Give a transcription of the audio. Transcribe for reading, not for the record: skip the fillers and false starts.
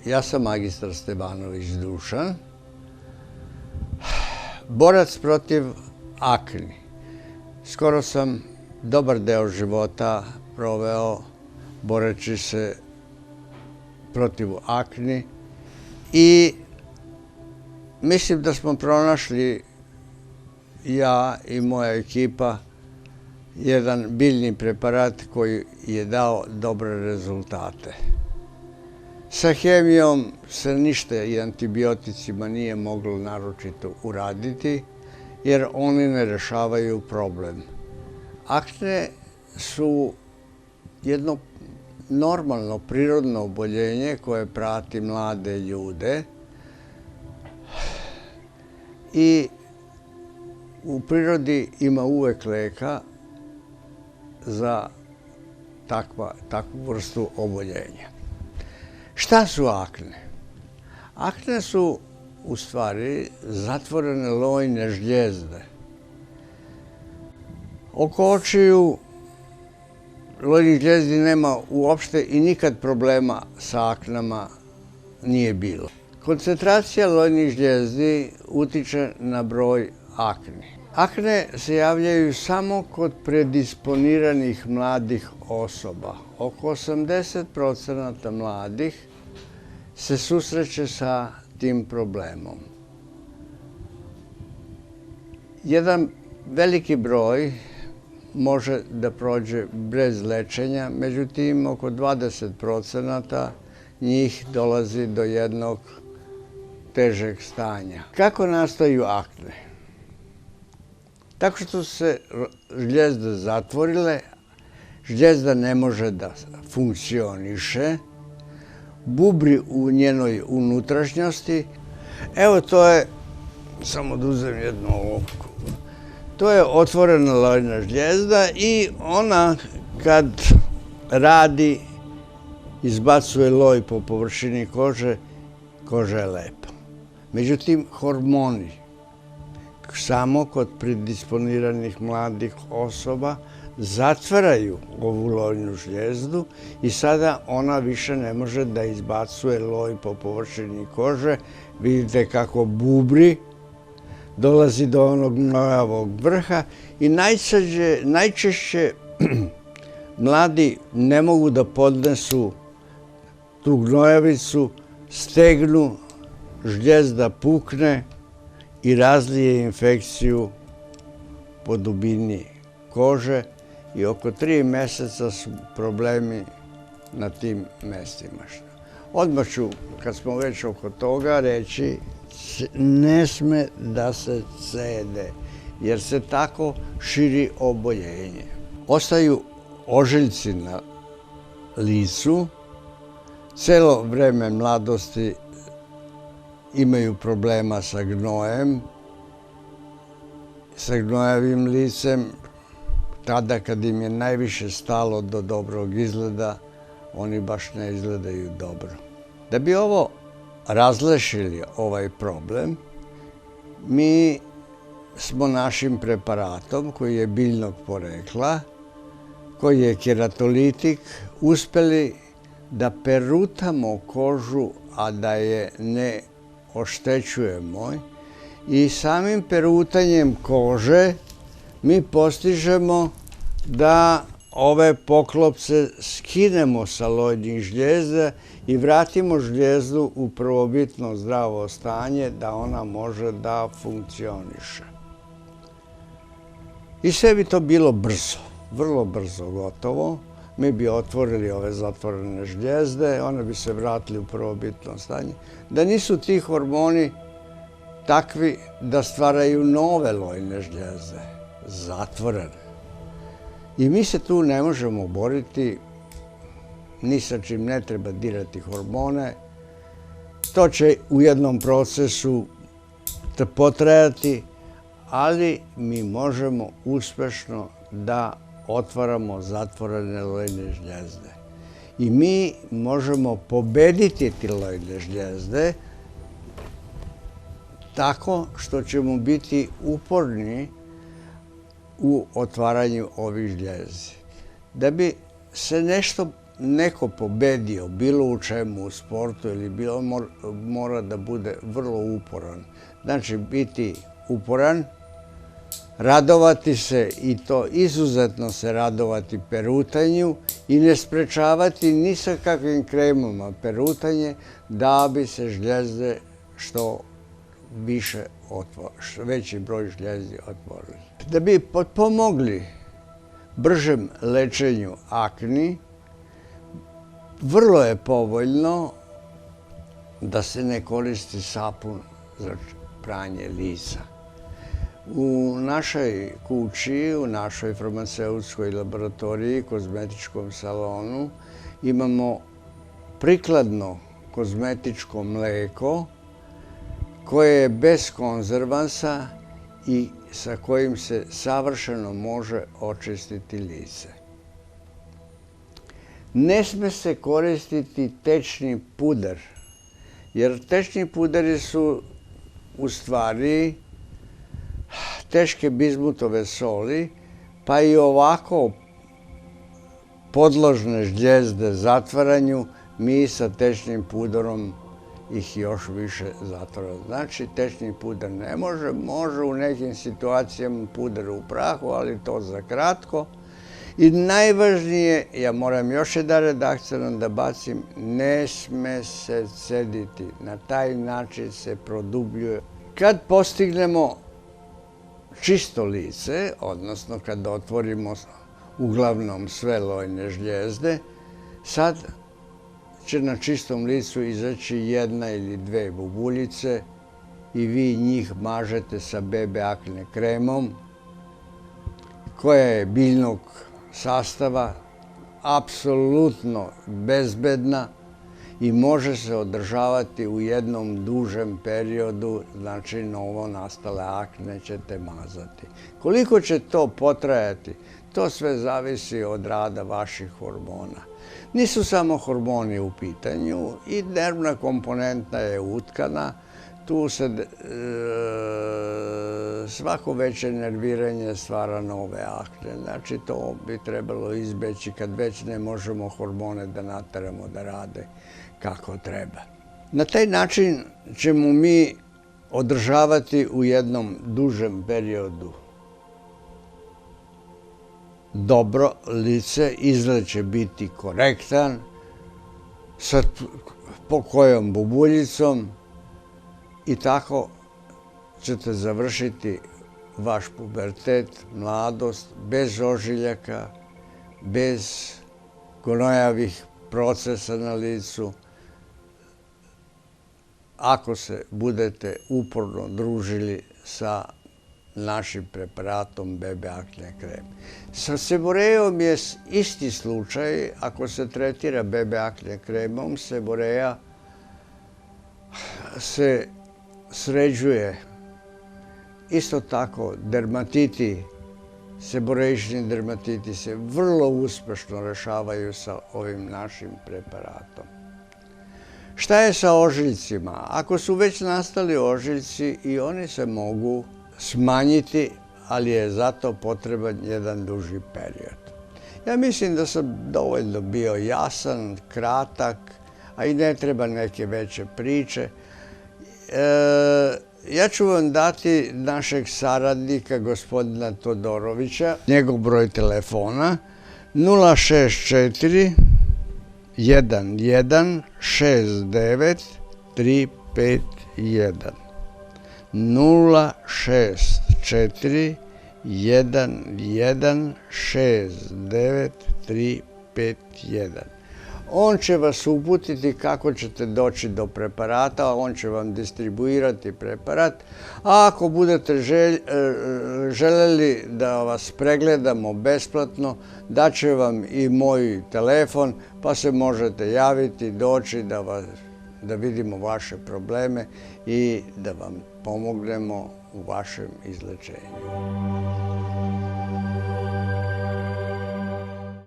Ja sam magistar Stevanović Dušan, borac protiv akni. Skoro sam dobar deo života proveo boreći se protiv akni i mislim da smo pronašli, ja i moja ekipa, jedan biljni preparat koji je dao dobre rezultate. Sa hemijom se ništa i antibioticima nije moglo naročito uraditi, jer oni ne rešavaju problem. Akne su jedno normalno, prirodno oboljenje koje prati mlade ljude i u prirodi ima uvek leka za takvu vrstu oboljenja. Šta su akne? Akne su u stvari zatvorene lojne žljezde. Oko očiju lojnih žljezdi nema uopšte i nikad problema sa aknama nije bilo. Koncentracija lojnih žljezdi utiče na broj akni. Akne se javljaju samo kod predisponiranih mladih osoba. Oko 80% mladih se susreće sa tim problemom. Jedan veliki broj može da prođe bez lečenja, međutim oko 20% njih dolazi do jednog težeg stanja. Kako nastaju akne? Tako što su se žljezde zatvorile, žljezda ne može da funkcioniše, bubri u njenoj unutrašnjosti. Evo to je, samo da uzem jednu olovku, to je otvorena lojna žljezda i ona kad radi izbacuje loj po površini kože, koža je lepa. Međutim, hormoni samo kod predisponiranih mladih osoba zatvaraju ovu lojnu žljezdu i sada ona više ne može da izbacuje loj po površini kože. Vidite kako bubri, dolazi do onog gnojavog vrha i najčešće mladi ne mogu da podnesu tu gnojavicu, stegnu, žljezda pukne i razlije infekciju po dubini kože i oko 3 meseca su problemi na tim mestima. Odmah ću, kad smo već oko toga, reći ne sme da se cede, jer se tako širi oboljenje. Ostaju ožiljci na licu, celo vreme mladosti imaju problema sa gnojem, sa gnojavim licem. Tada kad im je najviše stalo do dobrog izgleda, oni baš ne izgledaju dobro. Da bi ovo razrešili, ovaj problem, mi smo našim preparatom, koji je biljnog porekla, koji je keratolitik, uspeli da perutamo kožu, a da je ne oštećujemo, i samim perutanjem kože mi postižemo da ove poklopce skinemo sa lojnih žljezda i vratimo žljezdu u prvobitno zdravo stanje da ona može da funkcioniše. I sve bi to bilo brzo, vrlo brzo gotovo. Mi bi otvorili ove zatvorene žljezde, one bi se vratili u prvobitno stanje. Da nisu ti hormoni takvi da stvaraju nove lojne žljezde, zatvorene. I mi se tu ne možemo boriti, ni sa čim ne treba dirati hormone. To će u jednom procesu potrajati, ali mi možemo uspešno da otvaramo zatvorene lojne žljezde. I mi možemo pobediti te lojne žljezde tako što ćemo biti uporni u otvaranju ovih žljezdi. Da bi se nešto neko pobedio bilo u čemu u sportu ili mora da bude vrlo uporan. Znači biti uporan, radovati se i to izuzetno se radovati perutanju i ne sprečavati ni sa kakvim kremama perutanje da bi se žljezde što više veći broj žljezdi otvorili. Da bi potpomogli bržem lečenju akni, vrlo je povoljno da se ne koristi sapun za pranje lica. U našoj kući, u našoj farmaceutskoj laboratoriji, kozmetičkom salonu, imamo prikladno kozmetičko mleko koje je bez konzervansa i sa kojim se savršeno može očistiti lice. Ne sme se koristiti tečni puder, jer tečni puderi su u stvari teške bizmutove soli, pa i ovako podložne žljezde zatvaranju, mi sa tečnim puderom ih još više zatvoramo. Znači, tečni puder ne može u nekim situacijama puder u prahu, ali to za kratko. I najvažnije, ja moram još jedan akcent da bacim, ne sme se cediti. Na taj način se produbljuje. Kad postignemo čisto lice, odnosno kad otvorimo uglavnom sve lojne žljezde, sad će na čistom licu izaći jedna ili dve bubuljice i vi njih mažete sa BB akne kremom koja je biljnog sastava, apsolutno bezbedna i može se održavati u jednom dužem periodu, znači novo nastale akne ćete mazati. Koliko će to potrajati, to sve zavisi od rada vaših hormona. Nisu samo hormoni u pitanju, i nervna komponenta je utkana. Tu se svako veće nerviranje stvara nove akne. Znači, to bi trebalo izbeći kad već ne možemo hormone da nateramo da rade kako treba. Na taj način ćemo mi održavati u jednom dužem periodu dobro lice, izgled će biti korektan, sa pokojom bubuljicom i tako ćete završiti vaš pubertet, mladost, bez ožiljaka, bez gonojavih procesa na licu, ako se budete uporno družili sa našim preparatom BB akne krem. Sa seborejom je isti slučaj. Ako se tretira BB akne kremom, seboreja se sređuje. Isto tako, dermatiti, seborejični dermatiti se vrlo uspešno rešavaju sa ovim našim preparatom. Šta je sa ožiljcima? Ako su već nastali ožiljci, i oni se mogu smanjiti, ali je zato potreban jedan duži period. Ja mislim da sam dovoljno bio jasan, kratak, a i ne treba neke veće priče. Ja ću vam dati našeg saradnika, gospodina Todorovića, njegov broj telefona 064 11 69 351. 064 11 69 351. On će vas uputiti kako ćete doći do preparata, on će vam distribuirati preparat, a ako budete želeli da vas pregledamo besplatno, daće vam i moj telefon, pa se možete javiti, doći da vidimo vaše probleme i da vam pomognemo u vašem izlečenju.